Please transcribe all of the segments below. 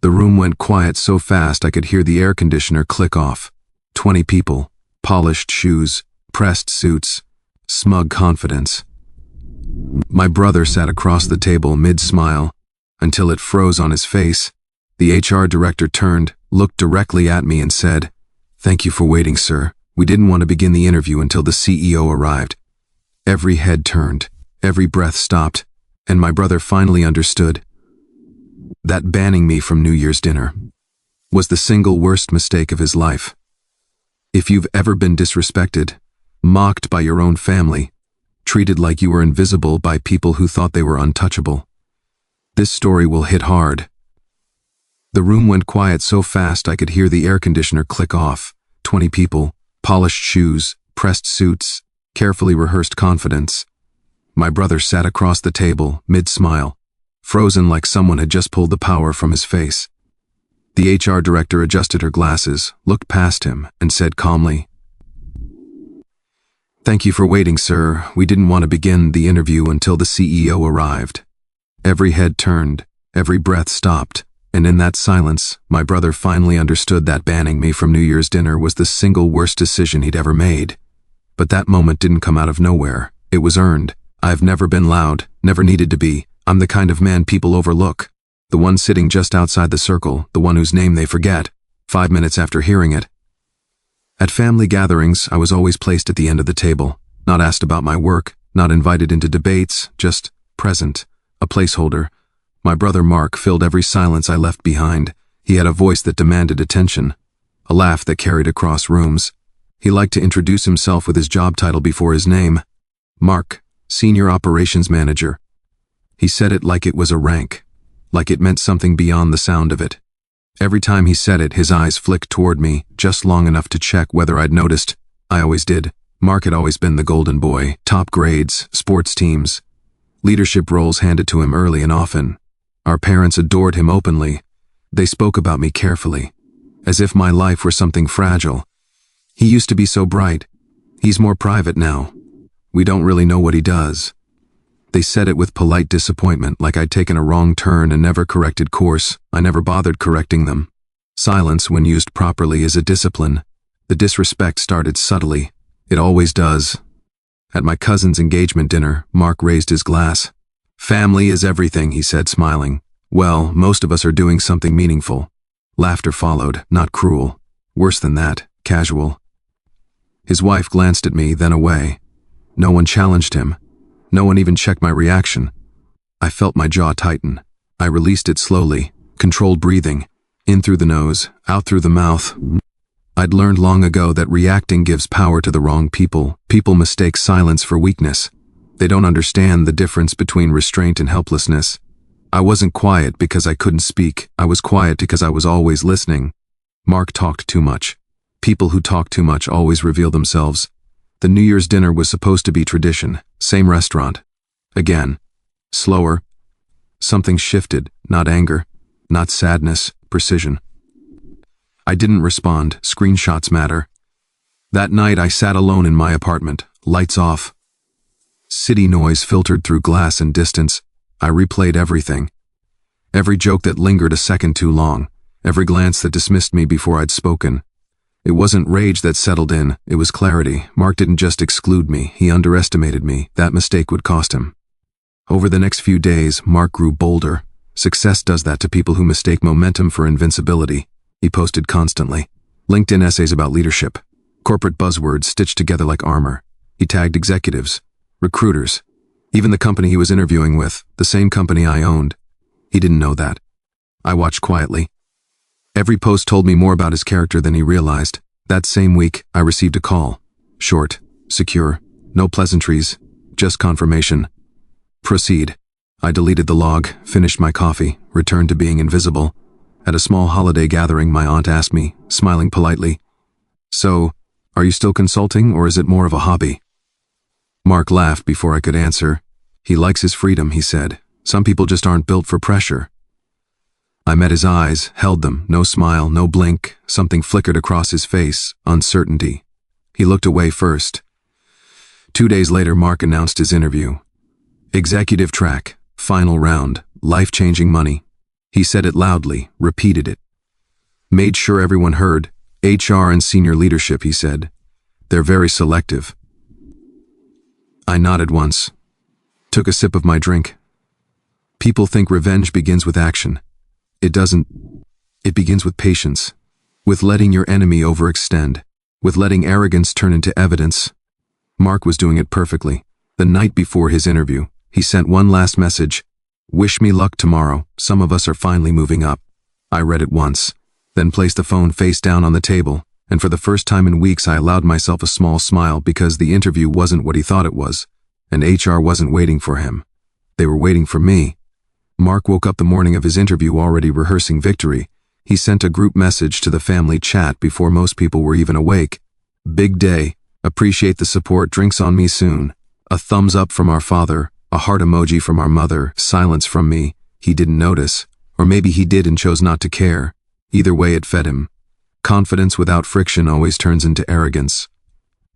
The room went quiet so fast I could hear the air conditioner click off. 20 people, polished shoes, pressed suits, smug confidence. My brother sat across the table mid-smile, until it froze on his face. The HR director turned, looked directly at me and said, "Thank you for waiting, sir. We didn't want to begin the interview until the CEO arrived." Every head turned, every breath stopped, and my brother finally understood that banning me from New Year's dinner was the single worst mistake of his life. If you've ever been disrespected, mocked by your own family, treated like you were invisible by people who thought they were untouchable, this story will hit hard. The room went quiet so fast I could hear the air conditioner click off. 20 people, polished shoes, pressed suits, carefully rehearsed confidence. My brother sat across the table, mid-smile, frozen like someone had just pulled the power from his face. The HR director adjusted her glasses, looked past him, and said calmly, "Thank you for waiting, sir. We didn't want to begin the interview until the CEO arrived." Every head turned, every breath stopped, and in that silence, my brother finally understood that banning me from New Year's dinner was the single worst decision he'd ever made. But that moment didn't come out of nowhere. It was earned. I've never been loud, never needed to be. I'm the kind of man people overlook. The one sitting just outside the circle, the one whose name they forget, 5 minutes after hearing it. At family gatherings, I was always placed at the end of the table, not asked about my work, not invited into debates, just present, a placeholder. My brother Mark filled every silence I left behind. He had a voice that demanded attention, a laugh that carried across rooms. He liked to introduce himself with his job title before his name. Mark, Senior Operations Manager. He said it like it was a rank, like it meant something beyond the sound of it. Every time he said it, his eyes flicked toward me, just long enough to check whether I'd noticed. I always did. Mark had always been the golden boy, top grades, sports teams. Leadership roles handed to him early and often. Our parents adored him openly. They spoke about me carefully, as if my life were something fragile. He used to be so bright. He's more private now. We don't really know what he does. They said it with polite disappointment, like I'd taken a wrong turn and never corrected course. I never bothered correcting them. Silence, when used properly, is a discipline. The disrespect started subtly. It always does. At my cousin's engagement dinner, Mark raised his glass. "Family is everything," he said, smiling. "Well, most of us are doing something meaningful." Laughter followed, not cruel. Worse than that, casual. His wife glanced at me, then away. No one challenged him. No one even checked my reaction. I felt my jaw tighten. I released it slowly, controlled breathing, in through the nose, out through the mouth. I'd learned long ago that reacting gives power to the wrong people. People mistake silence for weakness. They don't understand the difference between restraint and helplessness. I wasn't quiet because I couldn't speak. I was quiet because I was always listening. Mark talked too much. People who talk too much always reveal themselves. The New Year's dinner was supposed to be tradition. Same restaurant. Again. Slower. Something shifted, not anger, not sadness, precision. I didn't respond. Screenshots matter. That night I sat alone in my apartment, lights off. City noise filtered through glass and distance. I replayed everything. Every joke that lingered a second too long. Every glance that dismissed me before I'd spoken. It wasn't rage that settled in, it was clarity. Mark didn't just exclude me, he underestimated me. That mistake would cost him. Over the next few days, Mark grew bolder. Success does that to people who mistake momentum for invincibility. He posted constantly. LinkedIn essays about leadership. Corporate buzzwords stitched together like armor. He tagged executives, recruiters, even the company he was interviewing with, the same company I owned. He didn't know that. I watched quietly. Every post told me more about his character than he realized. That same week, I received a call. Short, secure, no pleasantries, just confirmation. Proceed. I deleted the log, finished my coffee, returned to being invisible. At a small holiday gathering, my aunt asked me, smiling politely, "So, are you still consulting, or is it more of a hobby?" Mark laughed before I could answer. "He likes his freedom," he said. "Some people just aren't built for pressure." I met his eyes, held them, no smile, no blink. Something flickered across his face, uncertainty. He looked away first. 2 days later, Mark announced his interview. Executive track, final round, life-changing money. He said it loudly, repeated it. Made sure everyone heard. HR and senior leadership, he said. They're very selective. I nodded once. Took a sip of my drink. People think revenge begins with action. It doesn't. It begins with patience. With letting your enemy overextend. With letting arrogance turn into evidence. Mark was doing it perfectly. The night before his interview, he sent one last message. Wish me luck tomorrow. Some of us are finally moving up. I read it once, then placed the phone face down on the table, and for the first time in weeks I allowed myself a small smile because the interview wasn't what he thought it was, and HR wasn't waiting for him. They were waiting for me. Mark woke up the morning of his interview already rehearsing victory. He sent a group message to the family chat before most people were even awake. Big day. Appreciate the support. Drinks on me soon. A thumbs up from our father. A heart emoji from our mother. Silence from me. He didn't notice. Or maybe he did and chose not to care. Either way, it fed him. Confidence without friction always turns into arrogance.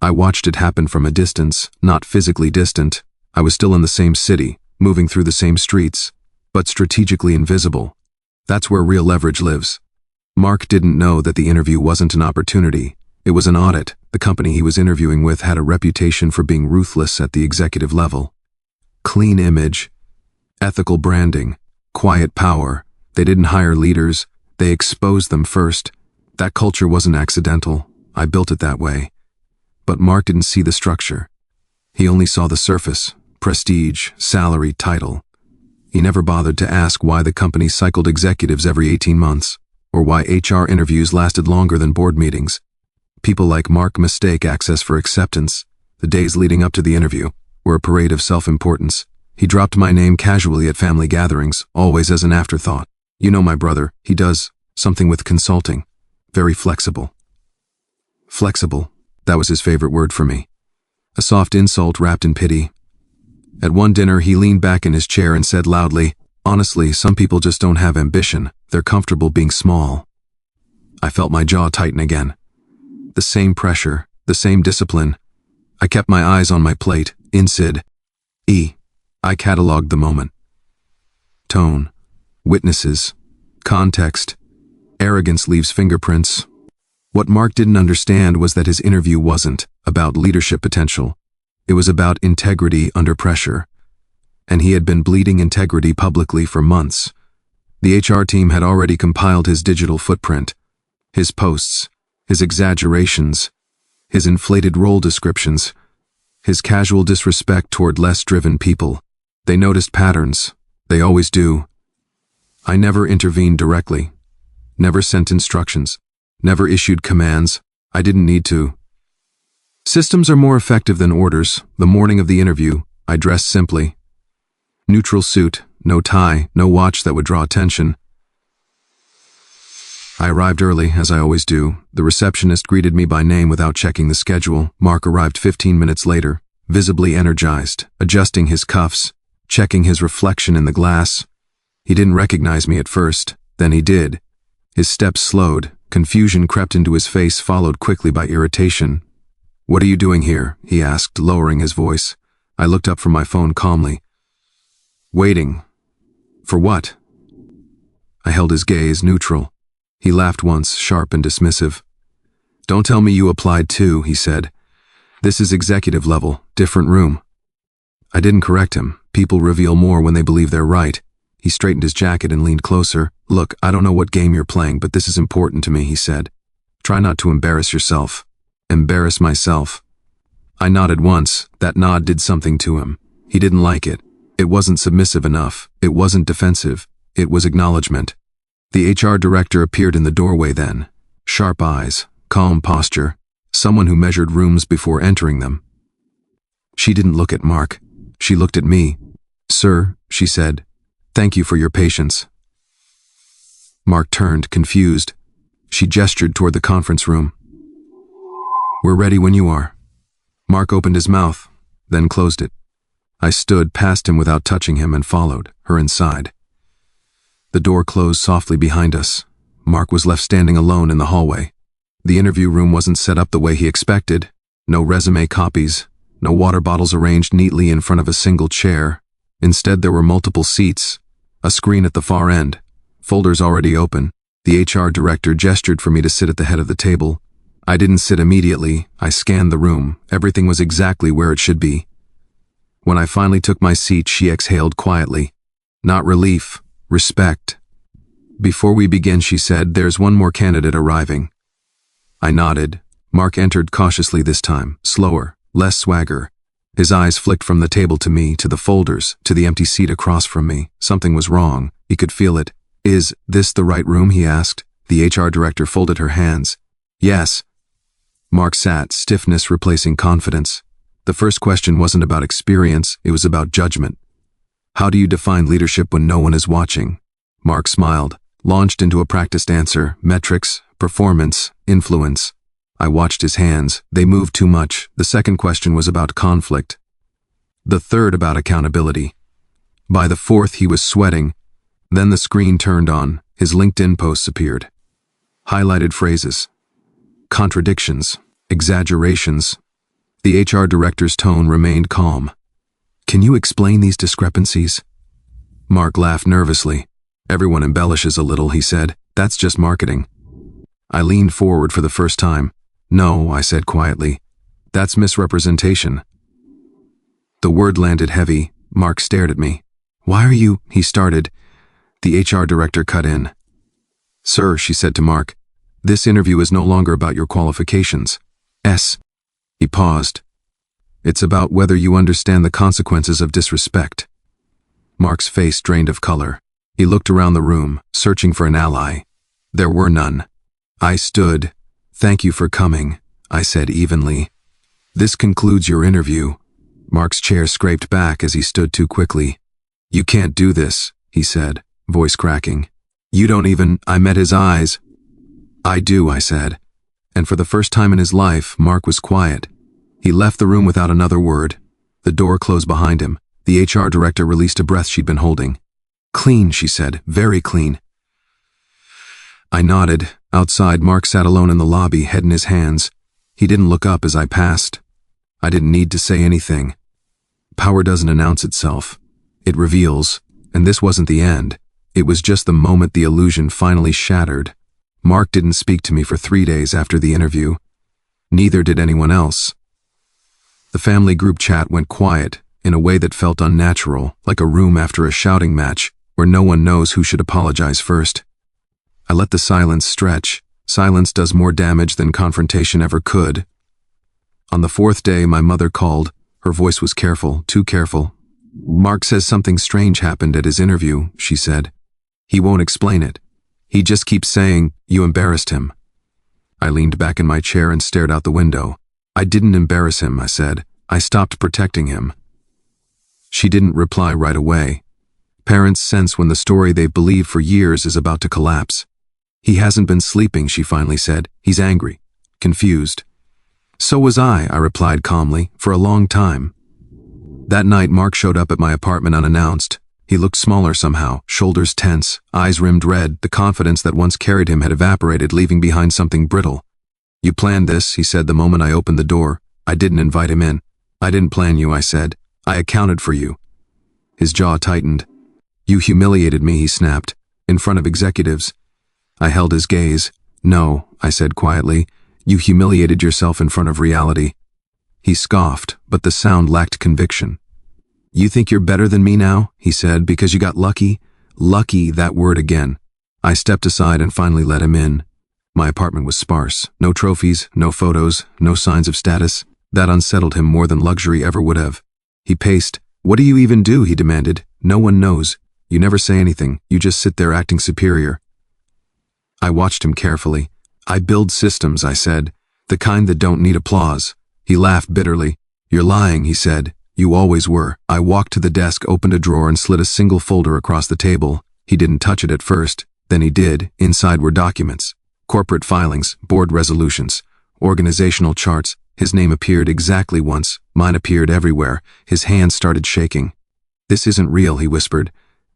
I watched it happen from a distance, not physically distant. I was still in the same city, moving through the same streets, but strategically invisible. That's where real leverage lives. Mark didn't know that the interview wasn't an opportunity. It was an audit. The company he was interviewing with had a reputation for being ruthless at the executive level. Clean image, ethical branding, quiet power. They didn't hire leaders. They exposed them first. That culture wasn't accidental. I built it that way. But Mark didn't see the structure. He only saw the surface, prestige, salary, title. He never bothered to ask why the company cycled executives every 18 months, or why HR interviews lasted longer than board meetings. People like Mark mistake access for acceptance. The days leading up to the interview were a parade of self-importance. He dropped my name casually at family gatherings, always as an afterthought. You know my brother, he does something with consulting. Very flexible. Flexible, that was his favorite word for me. A soft insult wrapped in pity. At one dinner, he leaned back in his chair and said loudly, honestly, some people just don't have ambition. They're comfortable being small. I felt my jaw tighten again. The same pressure, the same discipline. I kept my eyes on my plate, insid. I cataloged the moment. Tone, witnesses, context. Arrogance leaves fingerprints. What Mark didn't understand was that his interview wasn't about leadership potential. It was about integrity under pressure. And he had been bleeding integrity publicly for months. The HR team had already compiled his digital footprint. His posts, his exaggerations, his inflated role descriptions, his casual disrespect toward less driven people. They noticed patterns. They always do. I never intervened directly. Never sent instructions. Never issued commands. I didn't need to. Systems are more effective than orders. The morning of the interview, I dressed simply. Neutral suit, no tie, no watch that would draw attention. I arrived early, as I always do. The receptionist greeted me by name without checking the schedule. Mark arrived 15 minutes later, visibly energized, adjusting his cuffs, checking his reflection in the glass. He didn't recognize me at first, then he did. His steps slowed, confusion crept into his face, followed quickly by irritation. "What are you doing here?" he asked, lowering his voice. I looked up from my phone calmly. "Waiting. For what?" I held his gaze, neutral. He laughed once, sharp and dismissive. "Don't tell me you applied too," he said. "This is executive level, different room." I didn't correct him. People reveal more when they believe they're right. He straightened his jacket and leaned closer. "Look, I don't know what game you're playing, but this is important to me," he said. "Try not to embarrass yourself." Embarrass myself. I nodded once. That nod did something to him. He didn't like it. It wasn't submissive enough. It wasn't defensive. It was acknowledgement. The HR director appeared in the doorway then. Sharp eyes, calm posture, someone who measured rooms before entering them. She didn't look at Mark. She looked at me. "Sir," she said, "thank you for your patience." Mark turned, confused. She gestured toward the conference room. "We're ready when you are." Mark opened his mouth, then closed it. I stood past him without touching him and followed her inside. The door closed softly behind us. Mark was left standing alone in the hallway. The interview room wasn't set up the way he expected. No resume copies, no water bottles arranged neatly in front of a single chair. Instead, there were multiple seats, a screen at the far end, folders already open. The HR director gestured for me to sit at the head of the table. I didn't sit immediately. I scanned the room. Everything was exactly where it should be. When I finally took my seat, she exhaled quietly. Not relief, respect. Before we begin, she said, there's one more candidate arriving. I nodded. Mark entered cautiously this time, slower, less swagger. His eyes flicked from the table to me, to the folders, to the empty seat across from me. Something was wrong. He could feel it. Is this the right room? He asked. The HR director folded her hands. Yes. Mark sat, stiffness replacing confidence. The first question wasn't about experience, it was about judgment. How do you define leadership when no one is watching? Mark smiled, launched into a practiced answer: metrics, performance, influence. I watched his hands. They moved too much. The second question was about conflict. The third about accountability. By the fourth, he was sweating. Then the screen turned on. His LinkedIn posts appeared. Highlighted phrases. Contradictions. Exaggerations. The HR director's tone remained calm. Can you explain these discrepancies? Mark laughed nervously. Everyone embellishes a little, he said. That's just marketing. I leaned forward for the first time. No, I said quietly. That's misrepresentation. The word landed heavy. Mark stared at me. Why are you? He started. The HR director cut in. Sir, she said to Mark, this interview is no longer about your qualifications. He paused. It's about whether you understand the consequences of disrespect. Mark's face drained of color. He looked around the room, searching for an ally. There were none. I stood. Thank you for coming, I said evenly. This concludes your interview. Mark's chair scraped back as he stood too quickly. You can't do this, he said, voice cracking. You don't even. I met his eyes. I do, I said. And for the first time in his life, Mark was quiet. He left the room without another word. The door closed behind him. The HR director released a breath she'd been holding. Clean, she said, very clean. I nodded. Outside, Mark sat alone in the lobby, head in his hands. He didn't look up as I passed. I didn't need to say anything. Power doesn't announce itself. It reveals, and this wasn't the end. It was just the moment the illusion finally shattered. Mark didn't speak to me for 3 days after the interview. Neither did anyone else. The family group chat went quiet, in a way that felt unnatural, like a room after a shouting match, where no one knows who should apologize first. I let the silence stretch. Silence does more damage than confrontation ever could. On the 4th day, my mother called. Her voice was careful, too careful. Mark says something strange happened at his interview, she said. He won't explain it. He just keeps saying, you embarrassed him. I leaned back in my chair and stared out the window. I didn't embarrass him, I said. I stopped protecting him. She didn't reply right away. Parents sense when the story they've believed for years is about to collapse. He hasn't been sleeping, she finally said. He's angry, confused. So was I replied calmly, for a long time. That night, Mark showed up at my apartment unannounced. He looked smaller somehow, shoulders tense, eyes rimmed red. The confidence that once carried him had evaporated, leaving behind something brittle. You planned this, he said the moment I opened the door. I didn't invite him in. I didn't plan you, I said. I accounted for you. His jaw tightened. You humiliated me, he snapped, in front of executives. I held his gaze. No, I said quietly. You humiliated yourself in front of reality. He scoffed, but the sound lacked conviction. You think you're better than me now, he said, because you got lucky? Lucky, that word again. I stepped aside and finally let him in. My apartment was sparse. No trophies, no photos, no signs of status. That unsettled him more than luxury ever would have. He paced. What do you even do, he demanded. No one knows. You never say anything. You just sit there acting superior. I watched him carefully. I build systems, I said. The kind that don't need applause. He laughed bitterly. You're lying, he said. You always were. I walked to the desk, opened a drawer, and slid a single folder across the table. He didn't touch it at first. Then he did. Inside were documents. Corporate filings, board resolutions, organizational charts. His name appeared exactly once. Mine appeared everywhere. His hands started shaking. This isn't real, he whispered.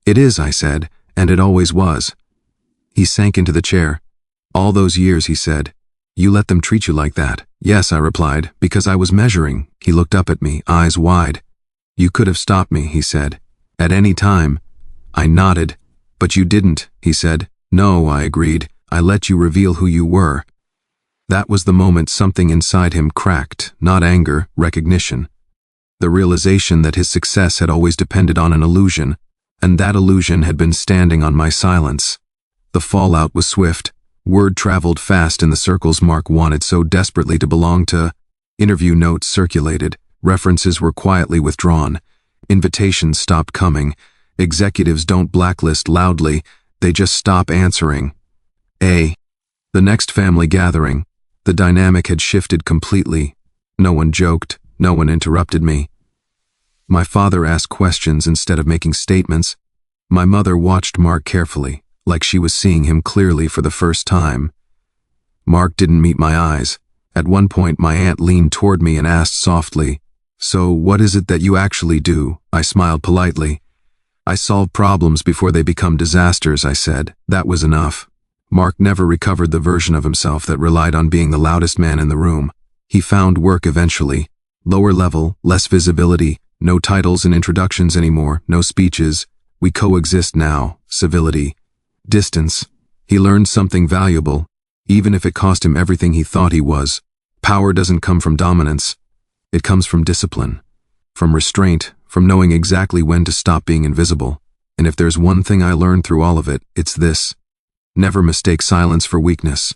It is, I said, and it always was. He sank into the chair. All those years, he said. You let them treat you like that. Yes, I replied, because I was measuring. He looked up at me, eyes wide. You could have stopped me, he said. At any time. I nodded. But you didn't, he said. No, I agreed. I let you reveal who you were. That was the moment something inside him cracked, not anger, recognition. The realization that his success had always depended on an illusion, and that illusion had been standing on my silence. The fallout was swift. Word traveled fast in the circles Mark wanted so desperately to belong to. Interview notes circulated. References were quietly withdrawn. Invitations stopped coming. Executives don't blacklist loudly, they just stop answering. The next family gathering. The dynamic had shifted completely. No one joked, no one interrupted me. My father asked questions instead of making statements. My mother watched Mark carefully, like she was seeing him clearly for the first time. Mark didn't meet my eyes. At one point, my aunt leaned toward me and asked softly, "So what is it that you actually do?" I smiled politely. "I solve problems before they become disasters," I said. That was enough. Mark never recovered the version of himself that relied on being the loudest man in the room. He found work eventually. Lower level, less visibility, no titles and introductions anymore, no speeches. We coexist now. Civility. Distance. He learned something valuable, even if it cost him everything he thought he was. Power doesn't come from dominance. It comes from discipline, from restraint, from knowing exactly when to stop being invisible. And if there's one thing I learned through all of it, it's this. Never mistake silence for weakness.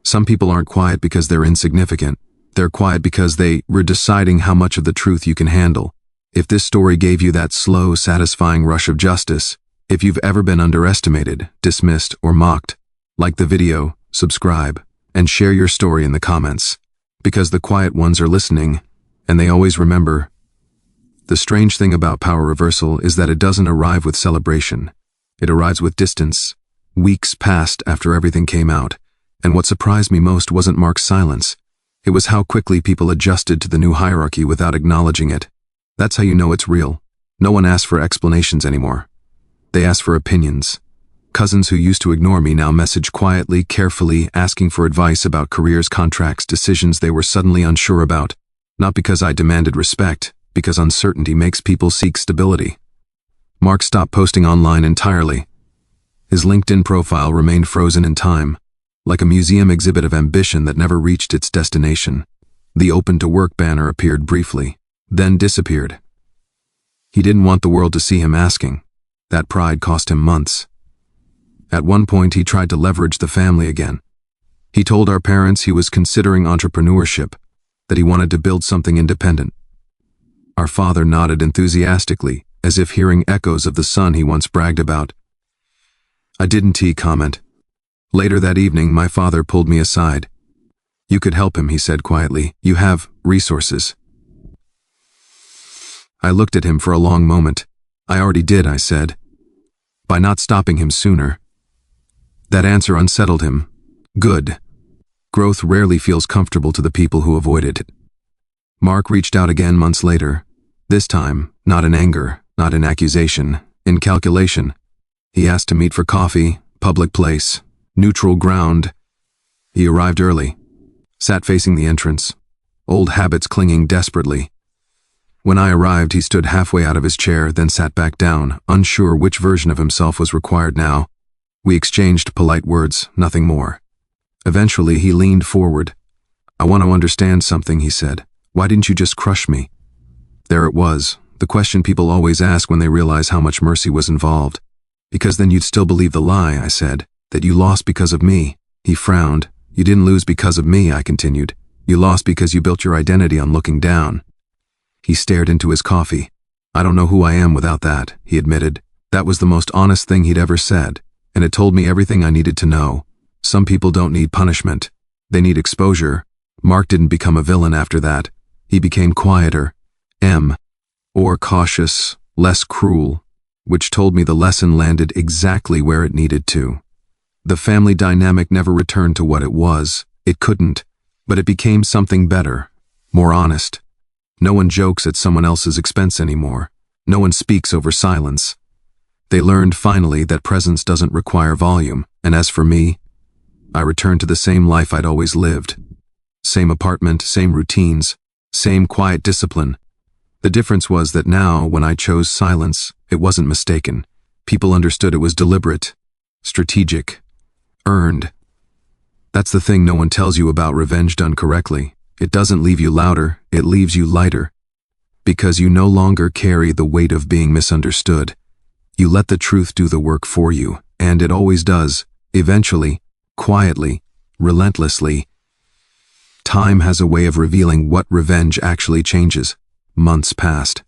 Some people aren't quiet because they're insignificant. They're quiet because they were deciding how much of the truth you can handle. If this story gave you that slow, satisfying rush of justice, if you've ever been underestimated, dismissed, or mocked, like the video, subscribe, and share your story in the comments. Because the quiet ones are listening, and they always remember. The strange thing about power reversal is that it doesn't arrive with celebration. It arrives with distance. Weeks passed after everything came out, and what surprised me most wasn't Mark's silence. It was how quickly people adjusted to the new hierarchy without acknowledging it. That's how you know it's real. No one asks for explanations anymore. They ask for opinions. Cousins who used to ignore me now message quietly, carefully, asking for advice about careers, contracts, decisions they were suddenly unsure about. Not because I demanded respect, because uncertainty makes people seek stability. Mark stopped posting online entirely. His LinkedIn profile remained frozen in time, like a museum exhibit of ambition that never reached its destination. The open to work banner appeared briefly, then disappeared. He didn't want the world to see him asking. That pride cost him months. At one point, he tried to leverage the family again. He told our parents he was considering entrepreneurship, that he wanted to build something independent. Our father nodded enthusiastically, as if hearing echoes of the son he once bragged about. I didn't comment. Later that evening, my father pulled me aside. "You could help him," he said quietly. "You have resources." I looked at him for a long moment. "I already did," I said. "By not stopping him sooner." That answer unsettled him. Good. Growth rarely feels comfortable to the people who avoid it. Mark reached out again months later. This time, not in anger, not in accusation, in calculation. He asked to meet for coffee, public place, neutral ground. He arrived early, sat facing the entrance, old habits clinging desperately. When I arrived, he stood halfway out of his chair, then sat back down, unsure which version of himself was required now. We exchanged polite words, nothing more. Eventually, he leaned forward. "I want to understand something," he said. "Why didn't you just crush me?" There it was, the question people always ask when they realize how much mercy was involved. "Because then you'd still believe the lie," I said, "that you lost because of me." He frowned. "You didn't lose because of me," I continued. "You lost because you built your identity on looking down." He stared into his coffee. "I don't know who I am without that," he admitted. That was the most honest thing he'd ever said, and it told me everything I needed to know. Some people don't need punishment. They need exposure. Mark didn't become a villain after that. He became quieter. Or cautious, less cruel, which told me the lesson landed exactly where it needed to. The family dynamic never returned to what it was. It couldn't, but it became something better, more honest. No one jokes at someone else's expense anymore. No one speaks over silence. They learned finally that presence doesn't require volume, and as for me, I returned to the same life I'd always lived. Same apartment, same routines, same quiet discipline. The difference was that now, when I chose silence, it wasn't mistaken. People understood it was deliberate, strategic, earned. That's the thing no one tells you about revenge done correctly. It doesn't leave you louder, it leaves you lighter. Because you no longer carry the weight of being misunderstood. You let the truth do the work for you, and it always does, eventually, quietly, relentlessly. Time has a way of revealing what revenge actually changes. Months passed.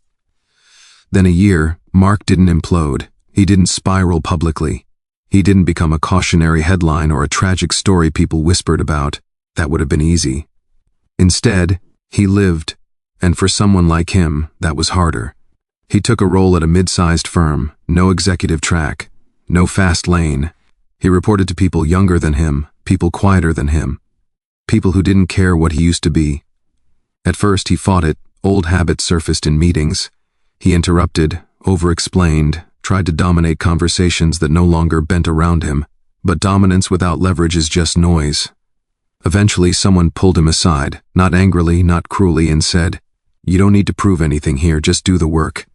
Then a year. Mark didn't implode. He didn't spiral publicly. He didn't become a cautionary headline or a tragic story people whispered about. That would have been easy. Instead, he lived, and for someone like him, that was harder. He took a role at a mid-sized firm, no executive track, no fast lane. He reported to people younger than him, people quieter than him, people who didn't care what he used to be. At first he fought it. Old habits surfaced in meetings. He interrupted, over-explained, tried to dominate conversations that no longer bent around him. But dominance without leverage is just noise. Eventually someone pulled him aside, not angrily, not cruelly, and said, "You don't need to prove anything here, just do the work."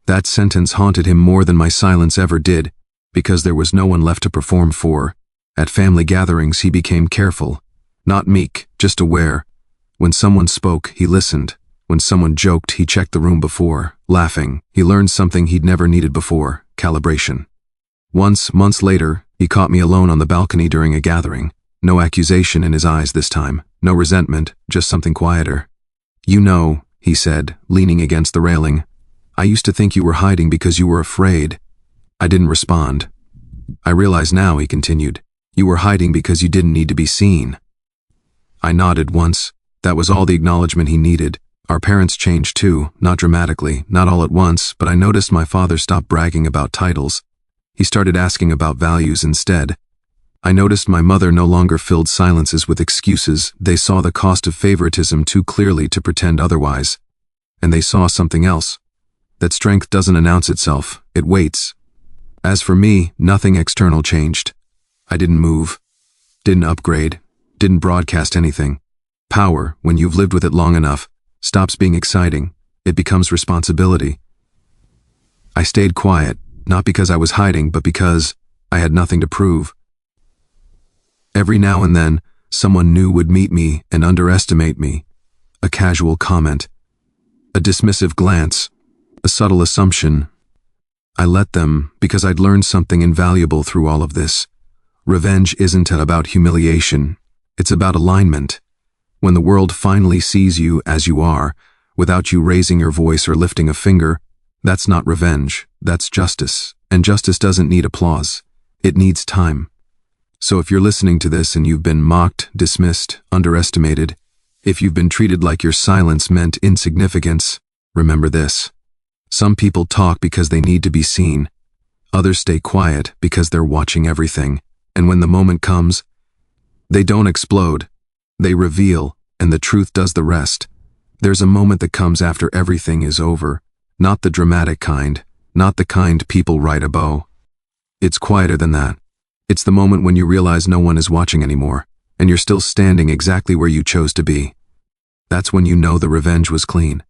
That sentence haunted him more than my silence ever did, because there was no one left to perform for. At family gatherings he became careful, not meek, just aware. When someone spoke, he listened. When someone joked, he checked the room before, laughing. He learned something he'd never needed before: calibration. Once, months later, he caught me alone on the balcony during a gathering. No accusation in his eyes this time, no resentment, just something quieter. "You know," he said, leaning against the railing, "I used to think you were hiding because you were afraid." I didn't respond. "I realize now," he continued, "you were hiding because you didn't need to be seen." I nodded once. That was all the acknowledgement he needed. Our parents changed too, not dramatically, not all at once, but I noticed my father stopped bragging about titles. He started asking about values instead. I noticed my mother no longer filled silences with excuses. They saw the cost of favoritism too clearly to pretend otherwise. And they saw something else. That strength doesn't announce itself, it waits. As for me, nothing external changed. I didn't move, didn't upgrade, didn't broadcast anything. Power, when you've lived with it long enough, stops being exciting. It becomes responsibility. I stayed quiet, not because I was hiding, but because I had nothing to prove. Every now and then, someone new would meet me and underestimate me. A casual comment, a dismissive glance, a subtle assumption. I let them because I'd learned something invaluable through all of this. Revenge isn't about humiliation. It's about alignment. When the world finally sees you as you are, without you raising your voice or lifting a finger, that's not revenge, that's justice. And justice doesn't need applause. It needs time. So if you're listening to this and you've been mocked, dismissed, underestimated, if you've been treated like your silence meant insignificance, remember this. Some people talk because they need to be seen. Others stay quiet because they're watching everything. And when the moment comes, they don't explode. They reveal, and the truth does the rest. There's a moment that comes after everything is over. Not the dramatic kind, not the kind people write about. It's quieter than that. It's the moment when you realize no one is watching anymore, and you're still standing exactly where you chose to be. That's when you know the revenge was clean.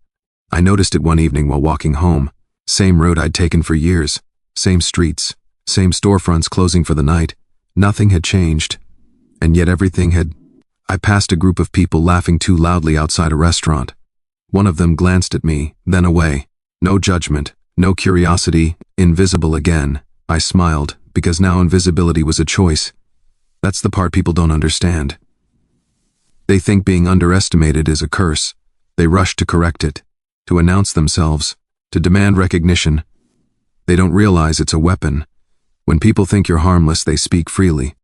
I noticed it one evening while walking home. Same road I'd taken for years, same streets, same storefronts closing for the night. Nothing had changed, and yet everything had. I passed a group of people laughing too loudly outside a restaurant. One of them glanced at me, then away. No judgment, no curiosity, invisible again. I smiled, because now invisibility was a choice. That's the part people don't understand. They think being underestimated is a curse. They rush to correct it, to announce themselves, to demand recognition. They don't realize it's a weapon. When people think you're harmless, they speak freely.